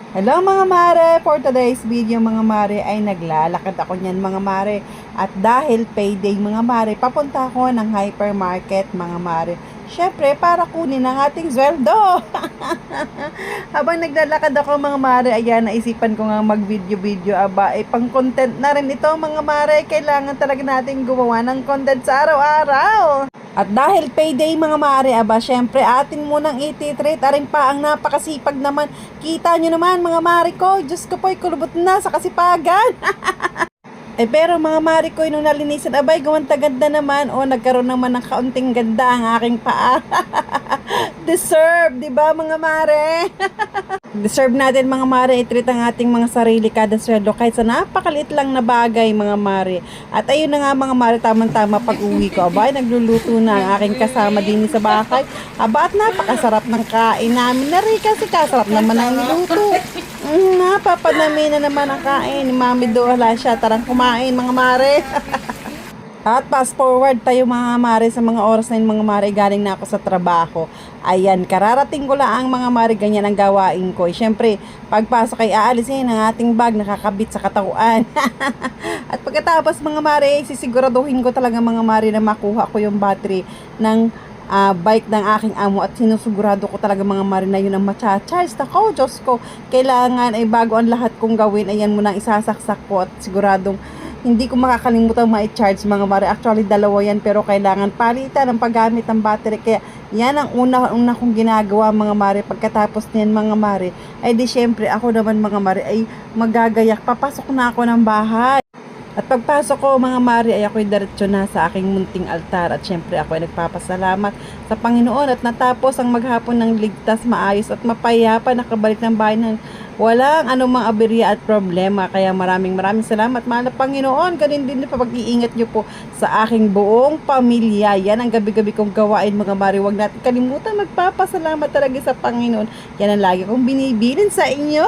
Hello mga mare! For today's video mga mare ay naglalakad ako niyan mga mare. At dahil payday mga mare, papunta ako ng hypermarket mga mare. Syempre para kunin ang ating sweldo. Habang naglalakad ako mga mare, ayan, naisipan ko nga mag-video-video. Aba, pang content na rin ito mga mare. Kailangan talaga natin gumawa ng content sa araw-araw. At dahil payday mga mare, aba, syempre atin munang iti-treat. Arin pa ang napakasipag naman. Kita nyo naman mga mare ko, Diyos ko po'y kulubot na sa kasipagan. Pero mga mare ko, nung nalinisan, abay, gumanta-ganda naman. O, nagkaroon naman ng kaunting ganda ang aking paa. Deserve, di ba mga mare? Deserve natin mga mare, i-treat ang ating mga sarili kada sweldo kahit sa napakaliit lang na bagay mga mare. At ayun na nga mga mare, tamang-tama pag uwi ko. Abay, nagluluto na ang aking kasama din sa bahay. Aba, at napakasarap ng kain namin na rin kasi kasarap naman ang niluto. Napapanami na naman ang kain ni Mami Do. Hala siya, tarang kumain mga mare. At fast forward tayo mga mare sa mga oras na yun mga mare, galing na ako sa trabaho. Ayan, kararating ko lang mga mare, ganyan ang gawain ko. Siyempre, pagpasok ay aalisin ang ating bag, nakakabit sa katawan. At pagkatapos mga mare, sisiguraduhin ko talaga mga mare na makuha ko yung battery ng bike ng aking amo at sinusugurado ko talaga mga mare na yun ang matcha-charge. Ako, Diyos ko, kailangan ay bago ang lahat kong gawin, ayan muna isasaksak ko at siguradong hindi ko makakalimutan ma-charge mga mare. Actually, dalawa yan pero kailangan palitan ng paggamit ng battery. Kaya yan ang una kong ginagawa mga mare. Pagkatapos niyan mga mare, ay di syempre ako naman mga mare ay magagayak. Papasok na ako ng bahay. At pagpasok ko mga mare ay ako'y diretso na sa aking munting altar at syempre ako ay nagpapasalamat sa Panginoon at natapos ang maghapon ng ligtas, maayos at mapayapa, nakabalik ng bahay ng walang anumang aberya at problema. Kaya maraming salamat mahal na Panginoon. Ganun din pa pag-iingat nyo po sa aking buong pamilya. Yan ang gabi-gabi kong gawain mga mare. Huwag natin kalimutan magpapasalamat talaga sa Panginoon. Yan ang lagi kong binibilin sa inyo.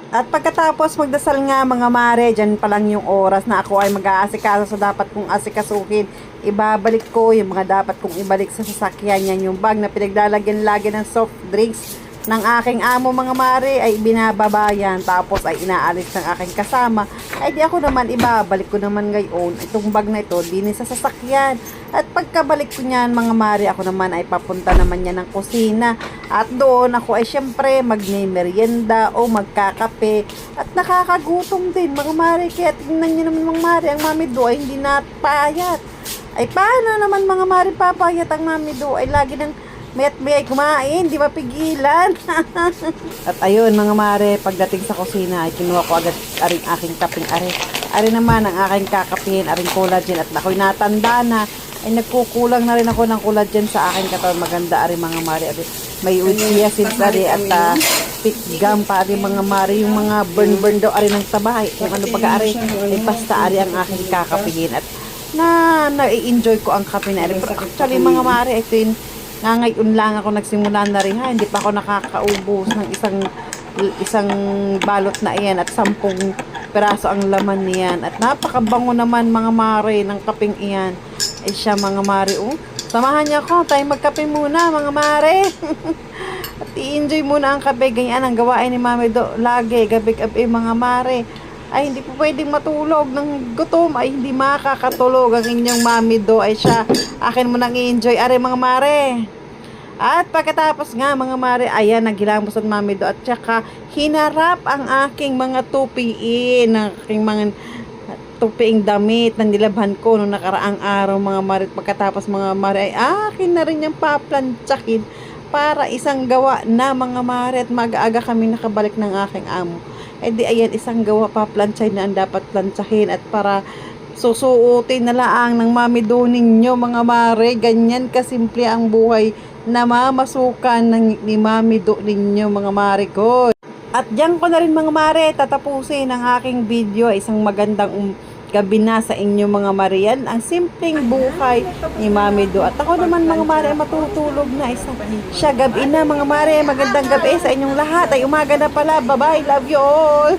At pagkatapos magdasal nga mga mare, dyan pa lang yung oras na ako ay mag-aasikaso sa dapat kong asikasuhin. Ibabalik ko yung mga dapat kong ibalik sa sasakyan. Yan yung bag na pinaglalagyan-lagyan ng soft drinks ng aking amo mga mare ay binababayan. Tapos ay inaalis ng aking kasama. Ay di ako naman ibabalik ko naman ngayon itong bag na ito din sa sasakyan. At pagkabalik ko niyan mga mare, ako naman ay papunta naman niya ng kusina. At doon ako ay syempre magme-merienda o magkakape. At nakakagutom din mga mare. Kaya tingnan niyo naman mga mare, ang Mami Do ay hindi napayat. Ay paano naman mga mare papayat ang Mami Do? Ay lagi ng may kumain, di mapigilan. At ayun mga mare, pagdating sa kusina ay kinuha ko agad aring aking kaping are. Are naman ang aking kakapihin, aring collagen at ako'y natanda na. Ay nagkukulang na rin ako ng collagen sa aking katawan. Maganda ari mga mare. Ari, may chia seeds ari at pick gum pa ari mga mare. Yung mga burn daw ari ng tabay. Yung ano pag-ari, ay basta ari ang aking kakapihin. At na-enjoy ko ang kape na ari. Pero actually mga mare, ito yung ngayon lang ako nagsimula na rin ha. Hindi pa ako nakakaubos ng isang balot na iyan at 10 peraso ang laman niyan. At napakabango naman mga mare ng kapeng iyan. Ay siya mga mare, samahan niyo ako, tayo magkape muna mga mare. At i-enjoy muna ang kape. Ganyan ang gawain ni Mami Do lagi, gabi-gabi mga mare. Ay hindi po pwedeng matulog ng gutom, ay hindi makakatulog ang inyong Mami Do. Ay siya, akin mo nang i-enjoy are mga mare. At pagkatapos nga mga mare, ayan, naghilamos ang Mami Do at saka hinarap ang aking mga tupiin, ang aking mga tupiing damit na nilabhan ko noong nakaraang araw mga mare. Pagkatapos mga mare ay akin na rin yung paplantsakin para isang gawa na mga mare. At mag-aaga kami nakabalik ng aking amo. Eh di ayan, isang gawa paplansay na ang dapat plantsahin at para susuotin na laang ng Mami Do ninyo mga mare. Ganyan kasimple ang buhay na mamasukan ni Mami Do ninyo mga mare ko. At diyan ko na rin mga mare tatapusin ang aking video. Isang magandang gabi na sa inyo mga mare. Yan ang simpleng buhay ni Mami Do. At ako naman mga mare matutulog na. Siya gabi na mga mare. Magandang gabi sa inyong lahat. Ay umaga na pala. Bye bye. Love you all.